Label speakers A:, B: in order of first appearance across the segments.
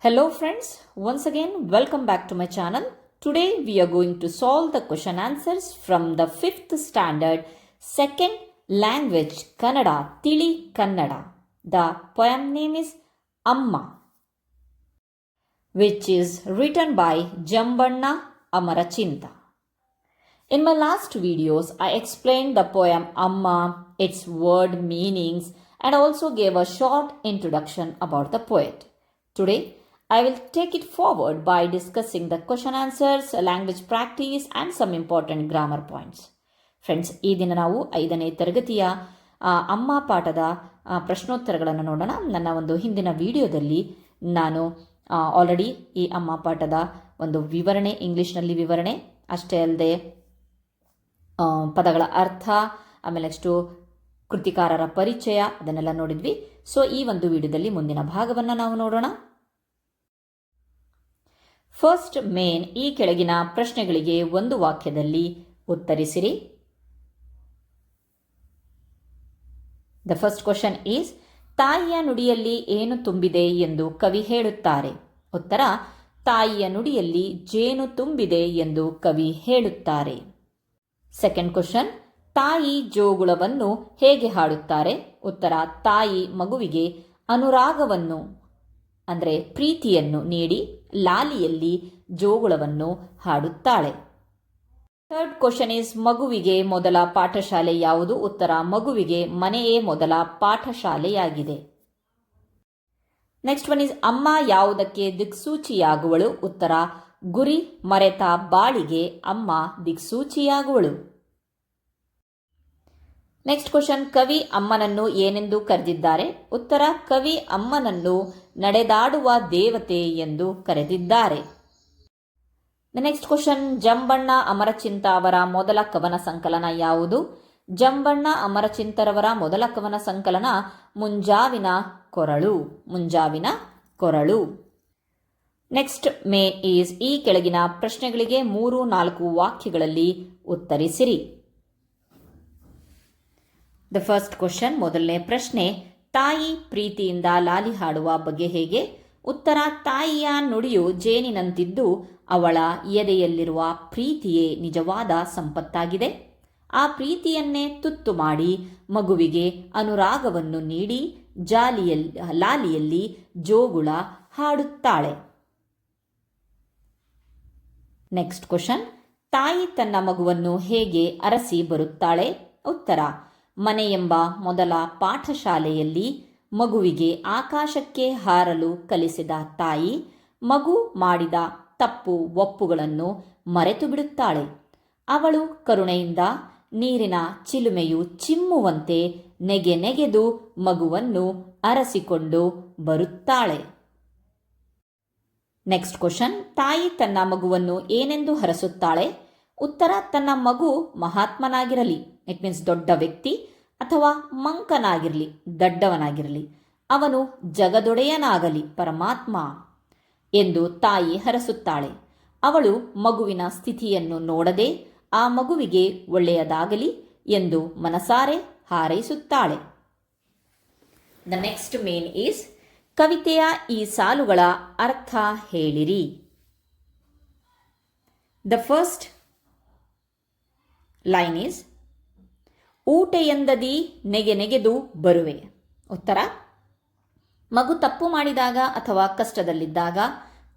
A: Hello friends, once again welcome back to my channel. Today we are going to solve the question answers from the 5th standard second language Kannada, Tili Kannada. The poem name is Amma, which is written by Jambanna Amarachinta. In my last videos, I explained the poem Amma, its word meanings, and also gave a short introduction about the poet. Today, I will take it forward by discussing the question answers, language practice and some important grammar points. Friends, ಈ ದಿನ ನಾವು 5ನೇ ತರಗತಿಯ ಅಮ್ಮ ಪಾಠದ ಪ್ರಶ್ನೋತ್ತರಗಳನ್ನು ನೋಡೋಣ. ನನ್ನ ಒಂದು ಹಿಂದಿನ ವಿಡಿಯೋದಲ್ಲಿ ನಾನು ಆಲ್ರೆಡಿ ಈ ಅಮ್ಮ ಪಾಠದ ಒಂದು ವಿವರಣೆ, ಇಂಗ್ಲೀಷ್ನಲ್ಲಿ ವಿವರಣೆ ಅಷ್ಟೇ ಅಲ್ಲದೆ ಪದಗಳ ಅರ್ಥ, ಆಮೇಲೆ ನೆಕ್ಸ್ಟು ಕೃತಿಕಾರರ ಪರಿಚಯ ಅದನ್ನೆಲ್ಲ ನೋಡಿದ್ವಿ. ಸೊ ಈ ಒಂದು ವಿಡಿಯೋದಲ್ಲಿ ಮುಂದಿನ ಭಾಗವನ್ನು ನಾವು ನೋಡೋಣ. ಫಸ್ಟ್ ಮೇನ್, ಈ ಕೆಳಗಿನ ಪ್ರಶ್ನೆಗಳಿಗೆ ಒಂದು ವಾಕ್ಯದಲ್ಲಿ ಉತ್ತರಿಸಿರಿ. ದ ಫಸ್ಟ್ ಕ್ವಶನ್ ಈಸ್, ತಾಯಿಯ ನುಡಿಯಲ್ಲಿ ಏನು ತುಂಬಿದೆ ಎಂದು ಕವಿ ಹೇಳುತ್ತಾರೆ? ಉತ್ತರ, ತಾಯಿಯ ನುಡಿಯಲ್ಲಿ ಜೇನು ತುಂಬಿದೆ ಎಂದು ಕವಿ ಹೇಳುತ್ತಾರೆ. ಸೆಕೆಂಡ್ ಕ್ವಶನ್, ತಾಯಿ ಜೋಗುಳವನ್ನು ಹೇಗೆ ಹಾಡುತ್ತಾರೆ? ಉತ್ತರ, ತಾಯಿ ಮಗುವಿಗೆ ಅನುರಾಗವನ್ನು ಅಂದರೆ ಪ್ರೀತಿಯನ್ನು ನೀಡಿ ಲಾಲಿಯಲ್ಲಿ ಜೋಗುಳವನ್ನು ಹಾಡುತ್ತಾಳೆ. ಥರ್ಡ್ ಕ್ವಶನ್ ಈಸ್, ಮಗುವಿಗೆ ಮೊದಲ ಪಾಠಶಾಲೆ ಯಾವುದು? ಉತ್ತರ, ಮಗುವಿಗೆ ಮನೆಯೇ ಮೊದಲ ಪಾಠಶಾಲೆಯಾಗಿದೆ. ನೆಕ್ಸ್ಟ್ ಒನ್ ಈಸ್, ಅಮ್ಮ ಯಾವುದಕ್ಕೆ ದಿಕ್ಸೂಚಿಯಾಗುವಳು? ಉತ್ತರ, ಗುರಿ ಮರೆತ ಬಾಳಿಗೆ ಅಮ್ಮ ದಿಕ್ಸೂಚಿಯಾಗುವಳು. ನೆಕ್ಸ್ಟ್ ಕ್ವಶನ್, ಕವಿ ಅಮ್ಮನನ್ನು ಏನೆಂದು ಕರೆದಿದ್ದಾರೆ? ಉತ್ತರ, ಕವಿ ಅಮ್ಮನನ್ನು ನಡೆದಾಡುವ ದೇವತೆ ಎಂದು ಕರೆದಿದ್ದಾರೆ. ನೆಕ್ಸ್ಟ್ ಕ್ವಶನ್, ಜಂಬಣ್ಣ ಅಮರಚಿಂತ ಅವರ ಮೊದಲ ಕವನ ಸಂಕಲನ ಯಾವುದು? ಜಂಬಣ್ಣ ಅಮರಚಿಂತರವರ ಮೊದಲ ಕವನ ಸಂಕಲನ ಮುಂಜಾವಿನ ಕೊರಳು. ಮುಂಜಾವಿನ ಕೊರಳು. ನೆಕ್ಸ್ಟ್ ಮೇ ಈಸ್, ಈ ಕೆಳಗಿನ ಪ್ರಶ್ನೆಗಳಿಗೆ 3-4 ವಾಕ್ಯಗಳಲ್ಲಿ ಉತ್ತರಿಸಿರಿ. ದ ಫಸ್ಟ್ ಕ್ವಶನ್, ಮೊದಲನೇ ಪ್ರಶ್ನೆ, ತಾಯಿ ಪ್ರೀತಿಯಿಂದ ಲಾಲಿ ಹಾಡುವ ಬಗ್ಗೆ ಹೇಗೆ? ಉತ್ತರ, ತಾಯಿಯ ನುಡಿಯು ಜೇನಿನಂತಿದ್ದು ಅವಳ ಎದೆಯಲ್ಲಿರುವ ಪ್ರೀತಿಯೇ ನಿಜವಾದ ಸಂಪತ್ತಾಗಿದೆ. ಆ ಪ್ರೀತಿಯನ್ನೇ ತುತ್ತು ಮಾಡಿ ಮಗುವಿಗೆ ಅನುರಾಗವನ್ನು ನೀಡಿ ಲಾಲಿಯಲ್ಲಿ ಜೋಗುಳ ಹಾಡುತ್ತಾಳೆ. ನೆಕ್ಸ್ಟ್ ಕ್ವಶನ್, ತಾಯಿ ತನ್ನ ಮಗುವನ್ನು ಹೇಗೆ ಅರಸಿ ಬರುತ್ತಾಳೆ? ಉತ್ತರ, ಮನೆಯೆಂಬ ಮೊದಲ ಪಾಠಶಾಲೆಯಲ್ಲಿ ಮಗುವಿಗೆ ಆಕಾಶಕ್ಕೆ ಹಾರಲು ಕಲಿಸಿದ ತಾಯಿ ಮಗು ಮಾಡಿದ ತಪ್ಪು ಒಪ್ಪುಗಳನ್ನು ಮರೆತು ಬಿಡುತ್ತಾಳೆ. ಅವಳು ಕರುಣೆಯಿಂದ ನೀರಿನ ಚಿಲುಮೆಯು ಚಿಮ್ಮುವಂತೆ ನೆಗೆದು ಮಗುವನ್ನು ಅರಸಿಕೊಂಡು ಬರುತ್ತಾಳೆ. ನೆಕ್ಸ್ಟ್ ಕ್ವಶನ್, ತಾಯಿ ತನ್ನ ಮಗುವನ್ನು ಏನೆಂದು ಹರಸುತ್ತಾಳೆ? ಉತ್ತರ, ತನ್ನ ಮಗು ಮಹಾತ್ಮನಾಗಿರಲಿ, ಇಟ್ ಮೀನ್ಸ್ ದೊಡ್ಡ ವ್ಯಕ್ತಿ, ಅಥವಾ ಮಂಕನಾಗಿರಲಿ, ದಡ್ಡವನಾಗಿರಲಿ, ಅವನು ಜಗದೊಡೆಯನಾಗಲಿ, ಪರಮಾತ್ಮ ಎಂದು ತಾಯಿ ಹರಸುತ್ತಾಳೆ. ಅವಳು ಮಗುವಿನ ಸ್ಥಿತಿಯನ್ನು ನೋಡದೆ ಆ ಮಗುವಿಗೆ ಒಳ್ಳೆಯದಾಗಲಿ ಎಂದು ಮನಸಾರೆ ಹಾರೈಸುತ್ತಾಳೆ. ದ ನೆಕ್ಸ್ಟ್ ಮೇನ್ ಈಸ್, ಕವಿತೆಯ ಈ ಸಾಲುಗಳ ಅರ್ಥ ಹೇಳಿರಿ. ದ ಫಸ್ಟ್ ಲೈನ್ ಈಸ್, ಊಟ ಎಂದದಿ ನೆಗೆದು ಬರುವೆ. ಉತ್ತರ, ಮಗು ತಪ್ಪು ಮಾಡಿದಾಗ ಅಥವಾ ಕಷ್ಟದಲ್ಲಿದ್ದಾಗ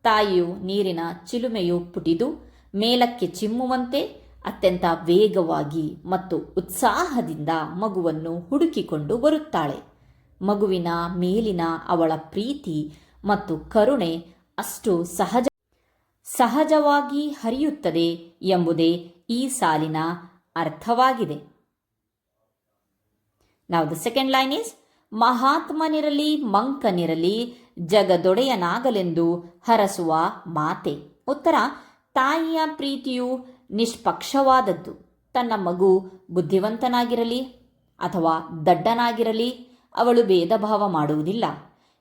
A: ತಾಯಿಯು ನೀರಿನ ಚಿಲುಮೆಯು ಪುಟಿದು ಮೇಲಕ್ಕೆ ಚಿಮ್ಮುವಂತೆ ಅತ್ಯಂತ ವೇಗವಾಗಿ ಮತ್ತು ಉತ್ಸಾಹದಿಂದ ಮಗುವನ್ನು ಹುಡುಕಿಕೊಂಡು ಬರುತ್ತಾಳೆ. ಮಗುವಿನ ಮೇಲಿನ ಅವಳ ಪ್ರೀತಿ ಮತ್ತು ಕರುಣೆ ಅಷ್ಟು ಸಹಜವಾಗಿ ಹರಿಯುತ್ತದೆ ಎಂಬುದೇ ಈ ಸಾಲಿನ ಅರ್ಥವಾಗಿದೆ. Now the second line is, ಮಹಾತ್ಮನಿರಲಿ ಮಂಕನಿರಲಿ ಜಗದೊಡೆಯನಾಗಲೆಂದು ಹರಸುವ ಮಾತೆ. ಉತ್ತರ, ತಾಯಿಯ ಪ್ರೀತಿಯು ನಿಷ್ಪಕ್ಷವಾದದ್ದು. ತನ್ನ ಮಗು ಬುದ್ಧಿವಂತನಾಗಿರಲಿ ಅಥವಾ ದಡ್ಡನಾಗಿರಲಿ ಅವಳು ಭೇದ ಭಾವ ಮಾಡುವುದಿಲ್ಲ.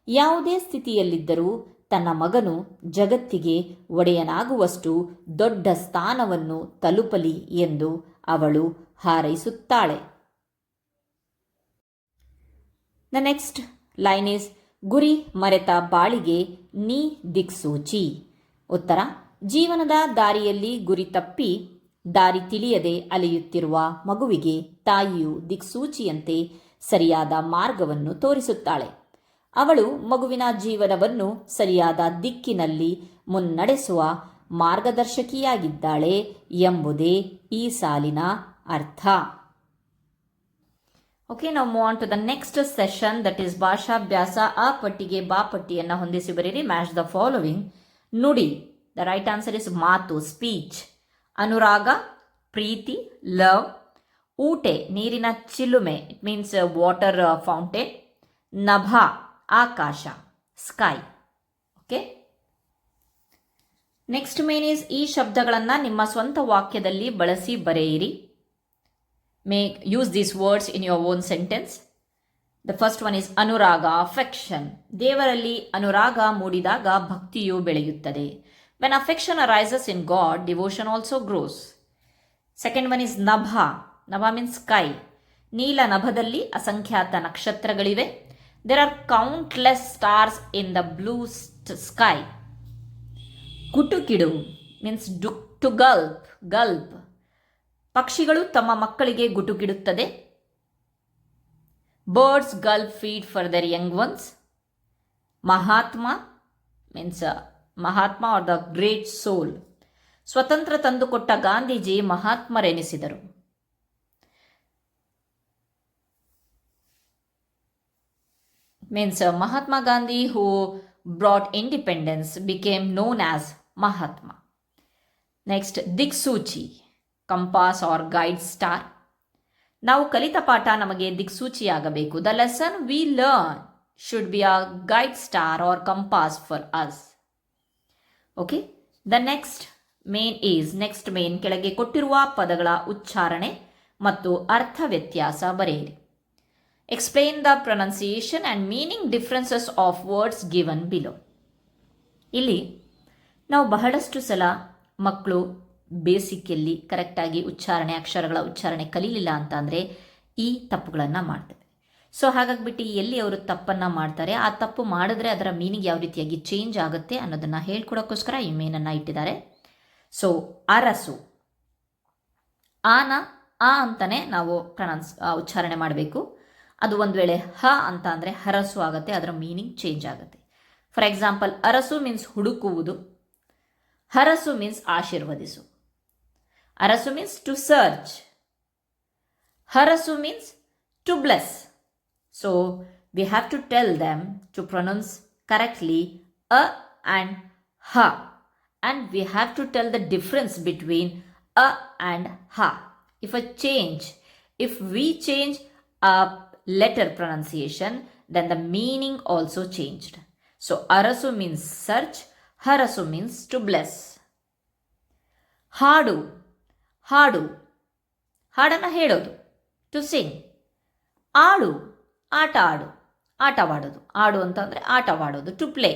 A: ಯಾವುದೇ ಸ್ಥಿತಿಯಲ್ಲಿದ್ದರೂ ತನ್ನ ಮಗನು ಜಗತ್ತಿಗೆ ಒಡೆಯನಾಗುವಷ್ಟು ದೊಡ್ಡ ಸ್ಥಾನವನ್ನು ತಲುಪಲಿ ಎಂದು ಅವಳು ಹಾರೈಸುತ್ತಾಳೆ. The next line is, ಗುರಿ ಮರೆತ ಬಾಳಿಗೆ ನೀ ದಿಕ್ಸೂಚಿ. ಉತ್ತರ: ಜೀವನದ ದಾರಿಯಲ್ಲಿ ಗುರಿ ತಪ್ಪಿ ದಾರಿ ತಿಳಿಯದೆ ಅಲೆಯುತ್ತಿರುವ ಮಗುವಿಗೆ ತಾಯಿಯು ದಿಕ್ಸೂಚಿಯಂತೆ ಸರಿಯಾದ ಮಾರ್ಗವನ್ನು ತೋರಿಸುತ್ತಾಳೆ. ಅವಳು ಮಗುವಿನ ಜೀವನವನ್ನು ಸರಿಯಾದ ದಿಕ್ಕಿನಲ್ಲಿ ಮುನ್ನಡೆಸುವ ಮಾರ್ಗದರ್ಶಕಿಯಾಗಿದ್ದಾಳೆ ಎಂಬುದೇ ಈ ಸಾಲಿನ ಅರ್ಥ. ಓಕೆ, ನಾವು move on to the next session, that is ಭಾಷಾಭ್ಯಾಸ. ಆ ಪಟ್ಟಿಗೆ ಬಾ ಪಟ್ಟಿಯನ್ನು ಹೊಂದಿಸಿ ಬರೀರಿ. Match the following. ನುಡಿ, ದ ರೈಟ್ ಆನ್ಸರ್ ಇಸ್ ಮಾತು, ಸ್ಪೀಚ್. ಅನುರಾಗ, ಪ್ರೀತಿ, ಲವ್. ಊಟೆ, ನೀರಿನ ಚಿಲುಮೆ, ಇಟ್ ಮೀನ್ಸ್ ವಾಟರ್ ಫೌಂಟೇನ್. ನಭ, ಆಕಾಶ, sky. Okay, next main is ಈ ಶಬ್ದಗಳನ್ನು ನಿಮ್ಮ ಸ್ವಂತ ವಾಕ್ಯದಲ್ಲಿ ಬಳಸಿ ಬರೆಯಿರಿ. use these words in your own sentence. The first one is Anurag, affection. ದೇವರಲ್ಲಿ ಅನುರಾಗ ಮೂಡಿದಾಗ ಭಕ್ತಿಯು ಬೆಳೆಯುತ್ತದೆ. When affection arises in God, devotion also grows. Second one is Nabha. Nabha means sky. ನೀಲ ನಭದಲ್ಲಿ ಅಸಂಖ್ಯಾತ ನಕ್ಷತ್ರಗಳಿವೆ. There are countless stars in the blue sky. ಗುಟುಕಿಡು means to gulp. ಪಕ್ಷಿಗಳು ತಮ್ಮ ಮಕ್ಕಳಿಗೆ ಗುಟುಕಿಡುತ್ತದೆ. Birds gulp feed for their young ones. Mahatma means Mahatma are the great soul. ಸ್ವತಂತ್ರ ತಂದುಕೊಟ್ಟ ಗಾಂಧೀಜಿ ಮಹಾತ್ಮರೆನಿಸಿದರು. Means Mahatma Gandhi who brought independence became known as Mahatma. Next ದಿಕ್ಸೂಚಿ, compass or guide star. ನಾವು ಕಲಿತ ಪಾಠ ನಮಗೆ ದಿಕ್ಸೂಚಿಯಾಗಬೇಕು. The lesson we learn should be a guide star or compass for us. Okay, the next main ಕೆಳಗೆ ಕೊಟ್ಟಿರುವ ಪದಗಳ ಉಚ್ಚಾರಣೆ ಮತ್ತು ಅರ್ಥ ವ್ಯತ್ಯಾಸ ಬರೆಯಿರಿ. Explain the pronunciation and meaning differences of words given below. ಇಲ್ಲಿ ನಾವು ಬಹಳಷ್ಟು ಸಲ ಮಕ್ಕಳು ಬೇಸಿಕಲ್ಲಿ ಕರೆಕ್ಟಾಗಿ ಅಕ್ಷರಗಳ ಉಚ್ಚಾರಣೆ ಕಲೀಲಿಲ್ಲ ಅಂತ ಅಂದರೆ ಈ ತಪ್ಪುಗಳನ್ನು ಮಾಡ್ತೇವೆ. ಸೊ ಹಾಗಾಗಿಬಿಟ್ಟು ಎಲ್ಲಿ ಅವರು ತಪ್ಪನ್ನು ಮಾಡ್ತಾರೆ, ಆ ತಪ್ಪು ಮಾಡಿದ್ರೆ ಅದರ ಮೀನಿಂಗ್ ಯಾವ ರೀತಿಯಾಗಿ ಚೇಂಜ್ ಆಗುತ್ತೆ ಅನ್ನೋದನ್ನು ಹೇಳ್ಕೊಡೋಕ್ಕೋಸ್ಕರ ಈ ಮೇನನ್ನು ಇಟ್ಟಿದ್ದಾರೆ. ಸೊ ಅರಸು, ಆನ ಆ ಅಂತಲೇ ನಾವು ಉಚ್ಚಾರಣೆ ಮಾಡಬೇಕು. ಅದು ಒಂದು ವೇಳೆ ಹ ಅಂತ ಅಂದರೆ ಹರಸು ಆಗುತ್ತೆ, ಅದರ ಮೀನಿಂಗ್ ಚೇಂಜ್ ಆಗುತ್ತೆ. ಫಾರ್ ಎಕ್ಸಾಂಪಲ್, ಅರಸು ಮೀನ್ಸ್ ಹುಡುಕುವುದು, ಹರಸು ಮೀನ್ಸ್ ಆಶೀರ್ವದಿಸು. ಅರಸು ಮೀನ್ಸ್ ಟು ಸರ್ಚ್, ಹರಸು means to bless. So we have to tell them to pronounce correctly ಅ ಆ್ಯಂಡ್ ಹ, and we have to tell the difference between ಅ ಆ್ಯಂಡ್ ಹ. If we change a letter pronunciation, then the meaning also changed. So arasu means search, harasu means to bless. ಹಾಡು, ಹಾಡನ್ನು ಹೇಳೋದು, to sing. ಆಡು, ಆಟವಾಡೋದು. ಆಡು ಅಂತಂದರೆ ಆಟವಾಡೋದು, ಟು ಪ್ಲೇ.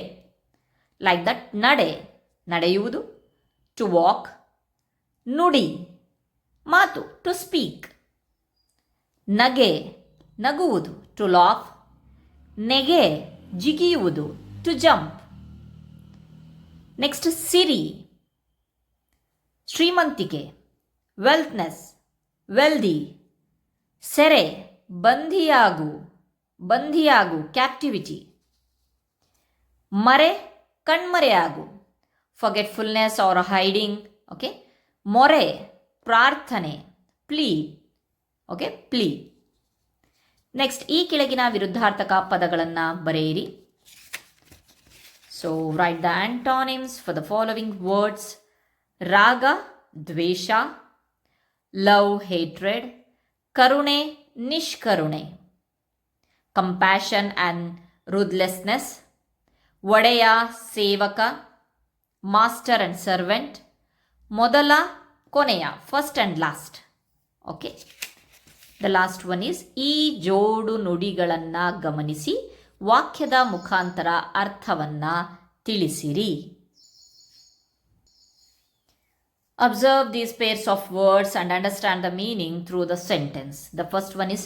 A: Like that. ನಡೆಯುವುದು, ಟು ವಾಕ್. ನುಡಿ, ಮಾತು, ಟು ಸ್ಪೀಕ್. ನಗುವುದು, ಟು ಲಾಫ್. ನೆಗೆ, ಜಿಗಿಯುವುದು, ಟು ಜಂಪ್. ನೆಕ್ಸ್ಟ್ ಸಿರಿ, ಶ್ರೀಮಂತಿಕೆ, ವೆಲ್ತ್ನೆಸ್, ವೆಲ್ದಿ. ಸೆರೆ, ಬಂಧಿಯಾಗು, ಕ್ಯಾಪ್ಟಿವಿಟಿ. ಮರೆ, ಕಣ್ಮರೆಯಾಗು, ಫರ್ಗೆಟ್ಫುಲ್ನೆಸ್ ಆರ್ ಹೈಡಿಂಗ್. ಓಕೆ. ಮೊರೆ, ಪ್ರಾರ್ಥನೆ, ಪ್ಲೀ. Okay, plea. ನೆಕ್ಸ್ಟ್ ಈ ಕೆಳಗಿನ ವಿರುದ್ಧಾರ್ಥಕ ಪದಗಳನ್ನು ಬರೆಯಿರಿ. So write the antonyms for the following words. ರಾಗ, ದ್ವೇಷ. Love, hatred. ಕರುಣೆ, ನಿಷ್ಕರುಣೆ. Compassion and ruthlessness. ಒಡೆಯ, ಸೇವಕ. Master and servant. ಮೊದಲ, ಕೊನೆಯ, first and last. Okay. The last one is ಈ ಜೋಡು ನುಡಿಗಳನ್ನು ಗಮನಿಸಿ ವಾಕ್ಯದ ಮುಖಾಂತರ ಅರ್ಥವನ್ನು ತಿಳಿಸಿರಿ. Observe these pairs of words and understand the meaning through the sentence. The first one is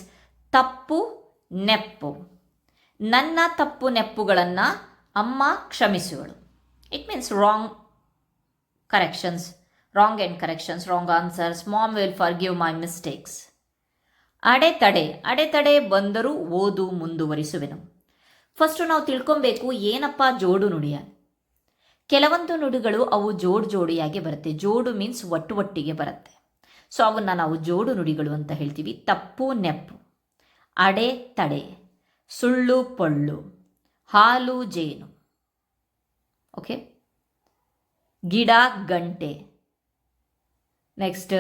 A: tappu, neppu. ನನ್ನ ತಪ್ಪು ನೆಪ್ಪುಗಳನ್ನು ಅಮ್ಮ ಕ್ಷಮಿಸುವಳು. It means wrong corrections, wrong and corrections, wrong answers. Mom will forgive my mistakes. ಅಡೆತಡೆ ಬಂದರೂ ಓದು ಮುಂದುವರಿಸುವೆನು. First ನಾವು ತಿಳ್ಕೊಬೇಕು ಏನಪ್ಪ ಜೋಡು ನುಡಿಯ. ಕೆಲವೊಂದು ನುಡಿಗಳು ಅವು ಜೋಡಿಯಾಗಿ ಬರುತ್ತೆ. ಜೋಡು ಮೀನ್ಸ್ ಒಟ್ಟಿಗೆ ಬರುತ್ತೆ. ಸೊ ಅವನ್ನ ನಾವು ಜೋಡು ನುಡಿಗಳು ಅಂತ ಹೇಳ್ತೀವಿ. ತಪ್ಪು ನೆಪ್ಪು, ಅಡೆತಡೆ, ಸುಳ್ಳು ಪೊಳ್ಳು, ಹಾಲು ಜೇನು, ಓಕೆ, ಗಿಡ ಗಂಟೆ, ನೆಕ್ಸ್ಟ್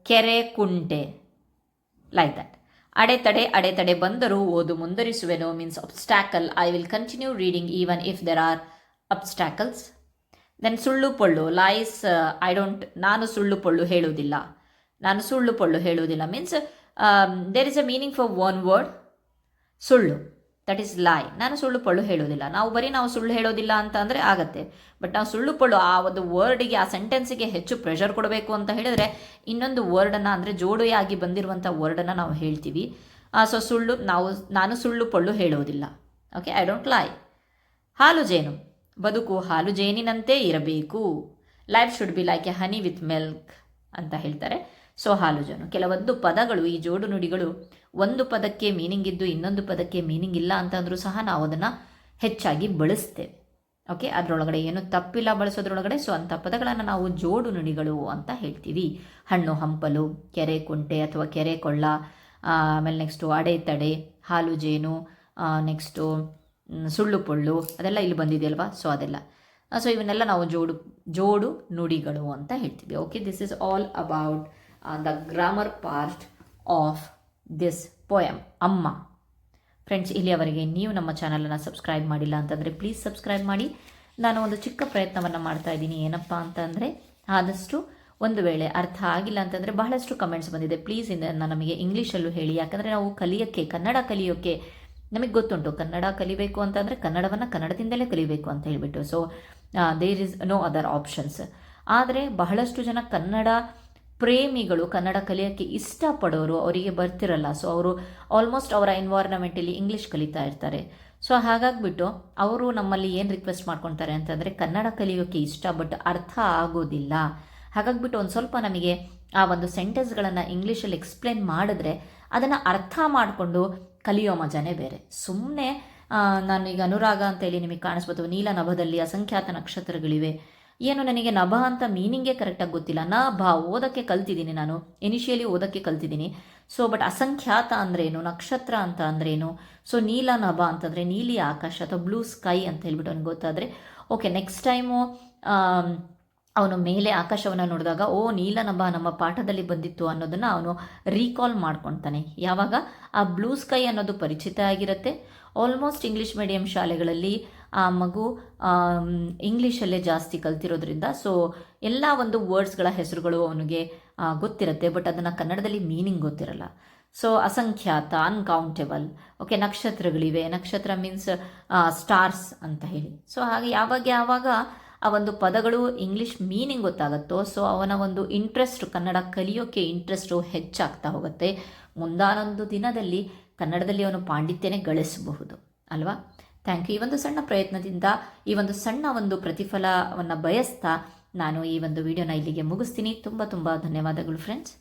A: ಕೆರೆ ಕುಂಟೆ, ಲೈಕ್ ದಟ್. ಅಡೆತಡೆ ಬಂದರೂ ಓದು ಮುಂದುವರಿಸುವೆನು means obstacle. I will continue reading even if there are obstacles. Then ಸುಳ್ಳು ಪೊಳ್ಳು, ಲೈಸ್, ನಾನು ಸುಳ್ಳು ಪೊಳ್ಳು ಹೇಳುವುದಿಲ್ಲ means there is a meaning for one word, ಸುಳ್ಳು, ದಟ್ ಈಸ್ ಲೈ. ನಾನು ಸುಳ್ಳು ಪೊಳ್ಳು ಹೇಳೋದಿಲ್ಲ. ನಾವು ಸುಳ್ಳು ಹೇಳೋದಿಲ್ಲ ಅಂತ ಅಂದರೆ ಆಗತ್ತೆ, ಬಟ್ ನಾವು ಸುಳ್ಳು ಪೊಳ್ಳು ಆ ಒಂದು ವರ್ಡಿಗೆ, ಆ ಸೆಂಟೆನ್ಸಿಗೆ ಹೆಚ್ಚು ಪ್ರೆಷರ್ ಕೊಡಬೇಕು ಅಂತ ಹೇಳಿದ್ರೆ ಇನ್ನೊಂದು ವರ್ಡನ್ನು, ಅಂದರೆ ಜೋಡಿಯಾಗಿ ಬಂದಿರುವಂಥ ವರ್ಡನ್ನು ನಾವು ಹೇಳ್ತೀವಿ. ಸೊ ನಾನು ಸುಳ್ಳು ಪೊಳ್ಳು ಹೇಳೋದಿಲ್ಲ. ಓಕೆ, ಐ ಡೋಂಟ್ ಲೈ. ಹಾಲು ಜೇನು, ಬದುಕು ಹಾಲು ಜೇನಿನಂತೆ ಇರಬೇಕು. Life should be like A honey with milk ಅಂತ ಹೇಳ್ತಾರೆ. ಸೊ ಹಾಲು ಜೇನು. ಕೆಲವೊಂದು ಪದಗಳು, ಈ ಜೋಡು ನುಡಿಗಳು ಒಂದು ಪದಕ್ಕೆ ಮೀನಿಂಗ್ ಇದ್ದು ಇನ್ನೊಂದು ಪದಕ್ಕೆ ಮೀನಿಂಗ್ ಇಲ್ಲ ಅಂತಂದ್ರೂ ಸಹ ನಾವು ಅದನ್ನು ಹೆಚ್ಚಾಗಿ ಬಳಸ್ತೇವೆ. ಓಕೆ, ಅದರೊಳಗಡೆ ಏನು ತಪ್ಪಿಲ್ಲ ಬಳಸೋದ್ರೊಳಗಡೆ. ಸೊ ಅಂಥ ಪದಗಳನ್ನು ನಾವು ಜೋಡು ನುಡಿಗಳು ಅಂತ ಹೇಳ್ತೀವಿ. ಹಣ್ಣು ಹಂಪಲು, ಕೆರೆ ಕುಂಟೆ ಅಥವಾ ಕೆರೆ ಕೊಳ್ಳ, ಆಮೇಲೆ ನೆಕ್ಸ್ಟು ಅಡೆತಡೆ, ಹಾಲು ಜೇನು, ನೆಕ್ಸ್ಟು ಸುಳ್ಳು ಪೊಳ್ಳು, ಅದೆಲ್ಲ ಇಲ್ಲಿ ಬಂದಿದೆಯಲ್ವಾ. ಸೊ ಅದೆಲ್ಲ, ಸೊ ಇವನ್ನೆಲ್ಲ ನಾವು ಜೋಡು ನುಡಿಗಳು ಅಂತ ಹೇಳ್ತೀವಿ. Okay, this is all about the grammar part of this poem ಅಮ್ಮ. ಫ್ರೆಂಡ್ಸ್, ಇಲ್ಲಿಯವರೆಗೆ ನೀವು ನಮ್ಮ ಚಾನಲನ್ನು ಸಬ್ಸ್ಕ್ರೈಬ್ ಮಾಡಿಲ್ಲ ಅಂತಂದರೆ ಪ್ಲೀಸ್ ಸಬ್ಸ್ಕ್ರೈಬ್ ಮಾಡಿ. ನಾನು ಒಂದು ಚಿಕ್ಕ ಪ್ರಯತ್ನವನ್ನು ಮಾಡ್ತಾ ಇದ್ದೀನಿ. ಏನಪ್ಪ ಅಂತಂದರೆ, ಆದಷ್ಟು ಒಂದು ವೇಳೆ ಅರ್ಥ ಆಗಿಲ್ಲ ಅಂತಂದರೆ ಬಹಳಷ್ಟು ಕಮೆಂಟ್ಸ್ ಬಂದಿದೆ, ಪ್ಲೀಸ್ ಇದನ್ನು ನಮಗೆ ಇಂಗ್ಲೀಷಲ್ಲೂ ಹೇಳಿ. ಯಾಕಂದರೆ ನಾವು ಕನ್ನಡ ಕಲಿಯೋಕ್ಕೆ ನಮಗೆ ಗೊತ್ತುಂಟು. ಕನ್ನಡ ಕಲಿಬೇಕು ಅಂತಂದರೆ ಕನ್ನಡವನ್ನು ಕನ್ನಡದಿಂದಲೇ ಕಲಿಬೇಕು ಅಂತ ಹೇಳಿಬಿಟ್ಟು. So there is no other options. ಆದರೆ ಬಹಳಷ್ಟು ಜನ ಕನ್ನಡ ಪ್ರೇಮಿಗಳು, ಕನ್ನಡ ಕಲಿಯೋಕ್ಕೆ ಇಷ್ಟಪಡೋರು, ಅವರಿಗೆ ಬರ್ತಿರಲ್ಲ. ಸೊ ಅವರು ಆಲ್ಮೋಸ್ಟ್ ಅವರ ಎನ್ವೈರ್ನಮೆಂಟಲ್ಲಿ ಇಂಗ್ಲೀಷ್ ಕಲಿತಾ ಇರ್ತಾರೆ. ಸೊ ಹಾಗಾಗಿಬಿಟ್ಟು ಅವರು ನಮ್ಮಲ್ಲಿ ಏನು ರಿಕ್ವೆಸ್ಟ್ ಮಾಡ್ಕೊತಾರೆ ಅಂತಂದರೆ, ಕನ್ನಡ ಕಲಿಯೋಕ್ಕೆ ಇಷ್ಟ ಬಟ್ ಅರ್ಥ ಆಗೋದಿಲ್ಲ. ಹಾಗಾಗಿಬಿಟ್ಟು ಒಂದು ಸ್ವಲ್ಪ ನಮಗೆ ಆ ಒಂದು ಸೆಂಟೆನ್ಸ್ಗಳನ್ನು ಇಂಗ್ಲೀಷಲ್ಲಿ ಎಕ್ಸ್ಪ್ಲೇನ್ ಮಾಡಿದ್ರೆ ಅದನ್ನು ಅರ್ಥ ಮಾಡಿಕೊಂಡು ಕಲಿಯೋ ಮಜಾನೇ ಬೇರೆ. ಸುಮ್ಮನೆ ನಾನೀಗ ಅನುರಾಗ ಅಂತೇಳಿ ನಿಮಗೆ ಕಾಣಿಸ್ಬೋದು. ನೀಲ ನಭದಲ್ಲಿ ಅಸಂಖ್ಯಾತ ನಕ್ಷತ್ರಗಳಿವೆ. ಏನು ನನಗೆ ನಭ ಅಂತ ಮೀನಿಂಗೇ ಕರೆಕ್ಟಾಗಿ ಗೊತ್ತಿಲ್ಲ. ನಭ ಓದೋಕ್ಕೆ ಕಲ್ತಿದ್ದೀನಿ, ನಾನು ಇನಿಷಿಯಲಿ ಓದೋಕ್ಕೆ ಕಲ್ತಿದ್ದೀನಿ. ಸೊ ಬಟ್ ಅಸಂಖ್ಯಾತ ಅಂದ್ರೇನು, ನಕ್ಷತ್ರ ಅಂತ ಅಂದ್ರೇನು, ಸೊ ನೀಲ ನಭ ಅಂತಂದರೆ ನೀಲಿ ಆಕಾಶ ಅಥವಾ ಬ್ಲೂ ಸ್ಕೈ ಅಂತ ಹೇಳ್ಬಿಟ್ಟು ಅವ್ನಿಗೆ ಗೊತ್ತಾದರೆ ಓಕೆ, ನೆಕ್ಸ್ಟ್ ಟೈಮು ಅವನು ಮೇಲೆ ಆಕಾಶವನ್ನು ನೋಡಿದಾಗ ಓ ನೀಲನಭ ನಮ್ಮ ಪಾಠದಲ್ಲಿ ಬಂದಿತ್ತು ಅನ್ನೋದನ್ನು ಅವನು ರೀಕಾಲ್ ಮಾಡ್ಕೊತಾನೆ. ಯಾವಾಗ ಆ ಬ್ಲೂ ಸ್ಕೈ ಅನ್ನೋದು ಪರಿಚಿತ ಆಗಿರುತ್ತೆ. ಆಲ್ಮೋಸ್ಟ್ ಇಂಗ್ಲೀಷ್ ಮೀಡಿಯಂ ಶಾಲೆಗಳಲ್ಲಿ ಆ ಮಗು ಇಂಗ್ಲೀಷಲ್ಲೇ ಜಾಸ್ತಿ ಕಲ್ತಿರೋದ್ರಿಂದ ಸೊ ಎಲ್ಲ ಒಂದು ವರ್ಡ್ಸ್ಗಳ ಹೆಸರುಗಳು ಅವನಿಗೆ ಗೊತ್ತಿರುತ್ತೆ, ಬಟ್ ಅದನ್ನು ಕನ್ನಡದಲ್ಲಿ ಮೀನಿಂಗ್ ಗೊತ್ತಿರಲ್ಲ. ಸೊ ಅಸಂಖ್ಯಾತ, ಅನ್ಕೌಂಟೇಬಲ್, ಓಕೆ, ನಕ್ಷತ್ರಗಳಿವೆ, ನಕ್ಷತ್ರ ಮೀನ್ಸ್ ಸ್ಟಾರ್ಸ್ ಅಂತ ಹೇಳಿ. ಸೊ ಹಾಗೆ ಯಾವಾಗ ಆ ಒಂದು ಪದಗಳು ಇಂಗ್ಲೀಷ್ ಮೀನಿಂಗ್ ಗೊತ್ತಾಗುತ್ತೋ ಸೊ ಅವನ ಒಂದು ಇಂಟ್ರೆಸ್ಟ್, ಕನ್ನಡ ಕಲಿಯೋಕ್ಕೆ ಇಂಟ್ರೆಸ್ಟು ಹೆಚ್ಚಾಗ್ತಾ ಹೋಗುತ್ತೆ. ಮುಂದಾನೊಂದು ದಿನದಲ್ಲಿ ಕನ್ನಡದಲ್ಲಿ ಅವನು ಪಾಂಡಿತ್ಯನೇ ಗಳಿಸಬಹುದು ಅಲ್ವಾ. Thank you. ಈ ಒಂದು ಸಣ್ಣ ಪ್ರಯತ್ನದಿಂದ, ಈ ಒಂದು ಸಣ್ಣ ಒಂದು ಪ್ರತಿಫಲವನ್ನು ಬಯಸ್ತಾ ನಾನು ಈ ಒಂದು ವಿಡಿಯೋನ ಇಲ್ಲಿಗೆ ಮುಗಿಸ್ತೀನಿ. ತುಂಬ ಧನ್ಯವಾದಗಳು ಫ್ರೆಂಡ್ಸ್.